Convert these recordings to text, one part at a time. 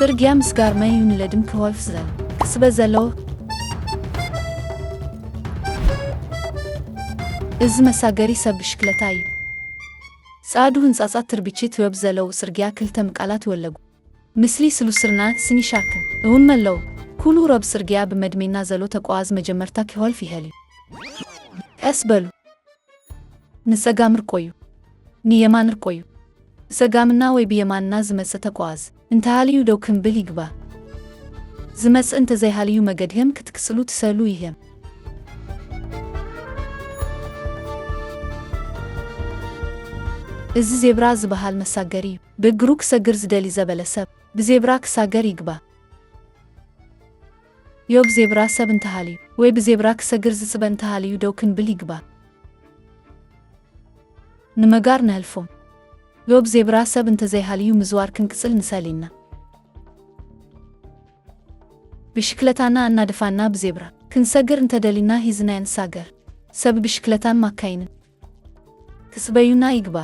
ጽርግያ ምስጋርመ ይንለድም ክወልፍ ዘል ክስበ ዘለው እዚ መሳገሪ ሰብ ብሽክለታ እዩ። ጻዕዱ ህንጻጻት ትርቢችት ወብ ዘለው ጽርግያ ክልተ ምቃላት ይወለጉ ምስሊ ስሉስርና ስኒሻክን እውን መለው ኩሉ ረብ ጽርግያ ብመድሜና ዘሎ ተቋዋዝ መጀመርታ ክወልፍ ይሄል ቀስ በሉ ንጸጋም ርቆዩ ንየማን ርቆዩ ሰጋምና ወይ ብየማንና ዝመጽ ተቋዋዝ እንተሃልዩ ደው ክንብል ይግባ ዝመጽ እንተ ዘይሃልዩ መገድህም ክትክስሉ ትሰሉ ይሄም እዚ ዜብራ ዝበሃል መሳገሪ እዩ። ብእግሩ ክሰግር ዝደሊ ዘበለ ሰብ ብዜብራ ክሳገር ይግባ ዮብ ዜብራ ሰብ እንተሃልዩ ወይ ብዜብራ ክሰግር ዝጽበ እንተሃልዩ ደው ክንብል ይግባ ንመጋር ነህልፎም ዮብ ዜብራ ሰብ እንተ ዘይሃልዩ ምዝዋር ክንቅጽል ንሰሊና ብሽክለታና እናደፋና ብዜብራ ክንሰግር እንተደሊና ሂዝና ንሳገር ሰብ ብሽክለታን ማካይንን ክስበዩና ይግባ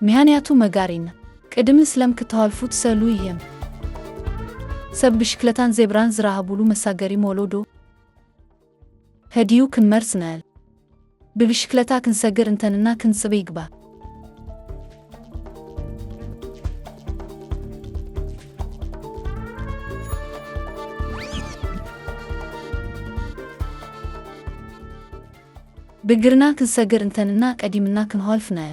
ምክንያቱ መጋሪና ቅድም ስለም ክትሃልፉ ትሰሉ ይሄም ሰብ ብሽክለታን ዜብራን ዝራሃቡሉ መሳገሪ ሞሎዶ ህዲዩ ክንመርጽ ነል ብብሽክለታ ክንሰግር እንተንና ክንጽበ ይግባ ብግርና ክንሰግር እንተንና ቀዲምና ክንሃልፍ ነል